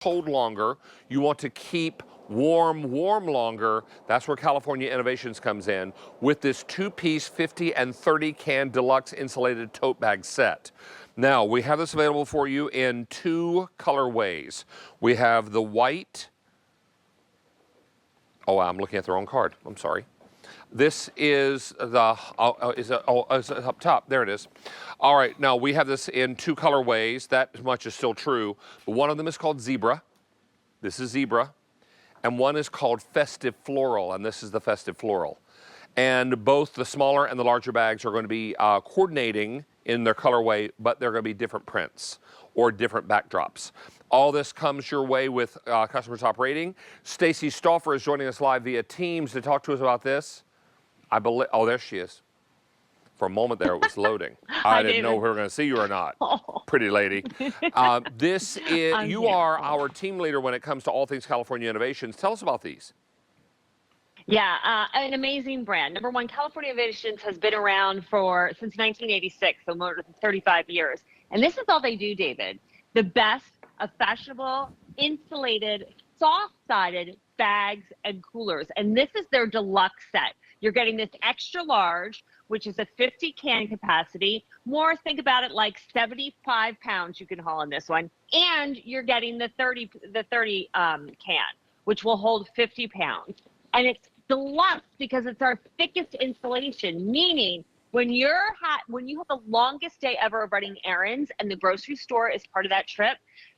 cold longer. You want to keep warm longer. That's where California Innovations comes in with this 2-piece 50 and 30 can deluxe insulated tote bag set. Now, we have this available for you in 2 colorways. We have the white. Oh, I'm looking at the wrong card. I'm sorry. This is the, is it up top? There it is. All right, now we have this in 2 colorways. That much is still true. But one of them is called Zebra. This is Zebra. And one is called Festive Floral, and this is the Festive Floral. And both the smaller and the larger bags are going to be coordinating in their colorway, but they're going to be different prints or different backdrops. All this comes your way with customer top rating. Stacy Stauffer is joining us live via Teams to talk to us about this. I believe, oh, there she is. For a moment there, it was loading. I didn't know if we were going to see you or not. Oh. Pretty lady. This is, you are our team leader when it comes to all things California Innovations. Tell us about these. Yeah, an amazing brand. Number one, California Innovations has been around since 1986, so more than 35 years. And this is all they do, David. The best of fashionable, insulated, soft-sided bags and coolers. And this is their deluxe set. You're getting this extra large, which is a 50 can capacity. More, think about it like 75 pounds you can haul in this one. And you're getting the 30 can, which will hold 50 pounds. And it's deluxe because it's our thickest insulation, meaning when you have the longest day ever of running errands and the grocery store is part of that trip,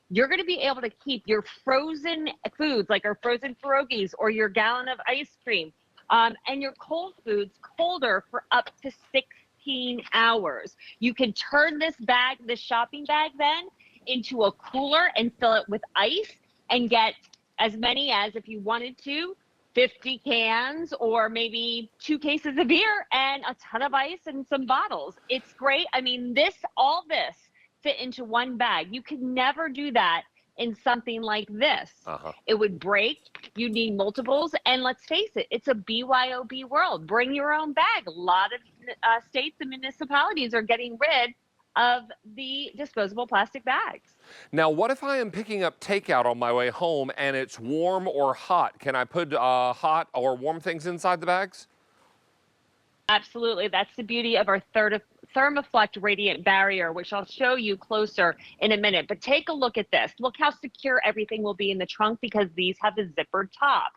you're going to be able to keep your frozen foods like our frozen pierogies or your gallon of ice cream and your cold foods colder for up to 16 hours. You can turn this shopping bag then into a cooler and fill it with ice and get as many as, if you wanted to, 50 cans or maybe 2 cases of beer and a ton of ice and some bottles. It's great. I mean, all this fit into one bag. You could never do that in something like this. It would break. You need multiples. And let's face it, it's a BYOB world. Bring your own bag. A lot of states and municipalities are getting rid of the disposable plastic bags. Now, what if I am picking up takeout on my way home and it's warm or hot? Can I put hot or warm things inside the bags? Absolutely. That's the beauty of our Thermoflect Radiant Barrier, which I'll show you closer in a minute. But take a look at this. Look how secure everything will be in the trunk because these have a zippered top.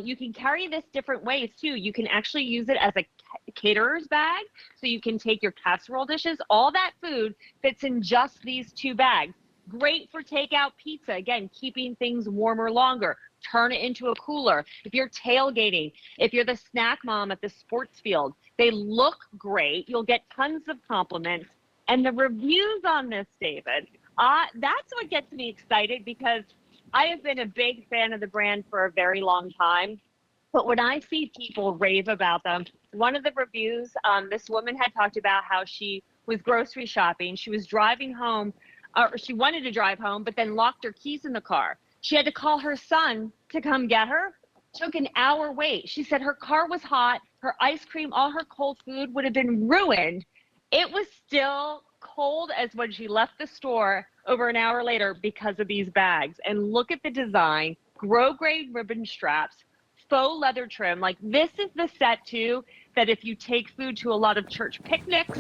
You can carry this different ways too. You can actually use it as a caterer's bag, so you can take your casserole dishes. All that food fits in just these 2 bags. Great for takeout pizza. Again, keeping things warmer longer. Turn it into a cooler. If you're tailgating, if you're the snack mom at the sports field, they look great. You'll get tons of compliments. And the reviews on this, David, that's what gets me excited because I have been a big fan of the brand for a very long time. But when I see people rave about them, one of the reviews, this woman had talked about how she was grocery shopping. She was driving home, or she wanted to drive home, but then locked her keys in the car. She had to call her son to come get her. Took an hour wait. She said her car was hot. Her ice cream, all her cold food would have been ruined. It was still cold as when she left the store over an hour later because of these bags. And look at the design, grade ribbon straps, faux leather trim. Like this is the set too, that if you take food to a lot of church picnics,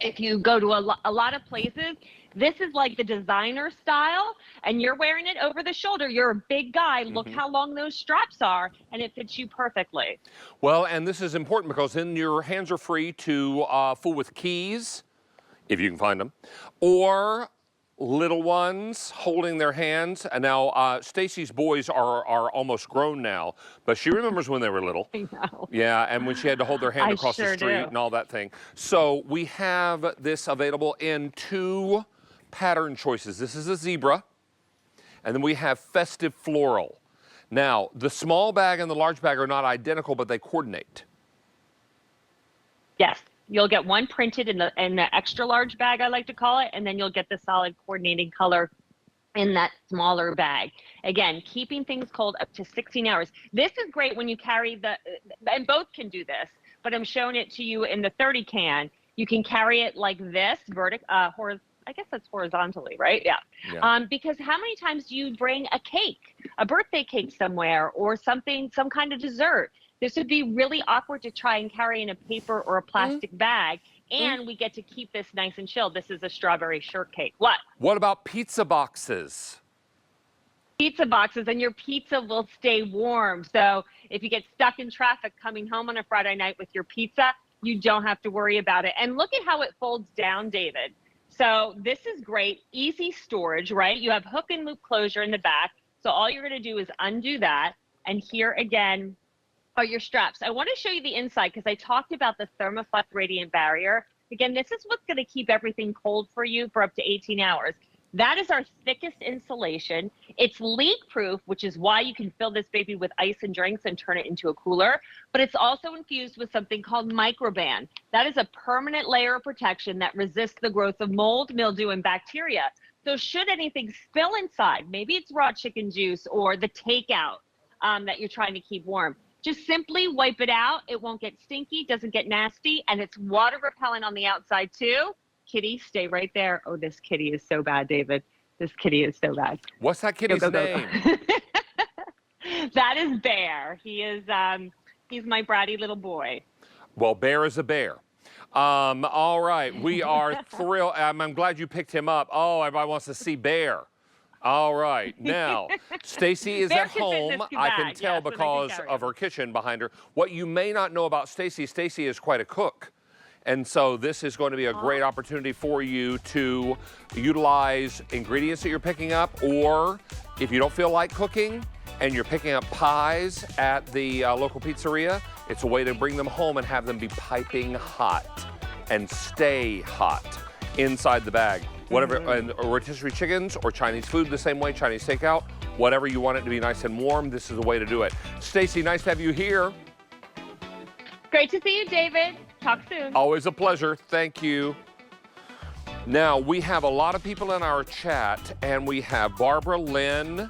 if you go to a lot of places, this is like the designer style and you're wearing it over the shoulder. You're a big guy. Look how long those straps are and it fits you perfectly. Well, and this is important because then your hands are free to fool with keys, if you can find them, or little ones holding their hands. And now Stacy's boys are almost grown now, but she remembers when they were little. I know. Yeah, and when she had to hold their hand across the street and all that thing. So we have this available in 2 pattern choices. This is a zebra, and then we have festive floral. Now, the small bag and the large bag are not identical, but they coordinate. Yes. You'll get one printed in the extra large bag, I like to call it, and then you'll get the solid coordinating color in that smaller bag. Again, keeping things cold up to 16 hours. This is great when you carry and both can do this, but I'm showing it to you in the 30 can. You can carry it like this, I guess that's horizontally, right? Yeah. Because how many times do you bring a cake, a birthday cake somewhere, or something, some kind of dessert? This would be really awkward to try and carry in a paper or a plastic bag. And we get to keep this nice and chilled. This is a strawberry shortcake. What? What about pizza boxes? Pizza boxes, and your pizza will stay warm. So if you get stuck in traffic coming home on a Friday night with your pizza, you don't have to worry about it. And look at how it folds down, David. So this is great. Easy storage, right? You have hook and loop closure in the back. So all you're going to do is undo that. And here again are your straps. I want to show you the inside because I talked about the Thermoflex radiant barrier. Again, this is what's going to keep everything cold for you for up to 18 hours. That is our thickest insulation. It's leak proof, which is why you can fill this baby with ice and drinks and turn it into a cooler. But it's also infused with something called microban. That is a permanent layer of protection that resists the growth of mold, mildew, and bacteria. So should anything spill inside, maybe it's raw chicken juice or the takeout that you're trying to keep warm, just simply wipe it out. It won't get stinky, doesn't get nasty, and it's water repellent on the outside too. Kitty, stay right there. Oh, this kitty is so bad, David. This kitty is so bad. What's that kitty's name? That is Bear. He is, he's my bratty little boy. Well, Bear is a bear. All right, we are thrilled. I'm glad you picked him up. Oh, everybody wants to see Bear. All right, now, Stacy is Bear at can fit in home. this I can bag, tell yes, so they can because carry of him. her kitchen behind her. What you may not know about Stacy, Stacy is quite a cook. And so this is going to be a great opportunity for you to utilize ingredients that you're picking up, or if you don't feel like cooking and you're picking up pies at the local pizzeria, it's a way to bring them home and have them be piping hot and stay hot inside the bag. Whatever, and rotisserie chickens or Chinese food the same way, Chinese takeout, whatever you want it to be nice and warm, this is the way to do it. Stacy, nice to have you here. Great to see you, David. Talk soon. Always a pleasure. Thank you. Now, we have a lot of people in our chat, and we have Barbara Lynn.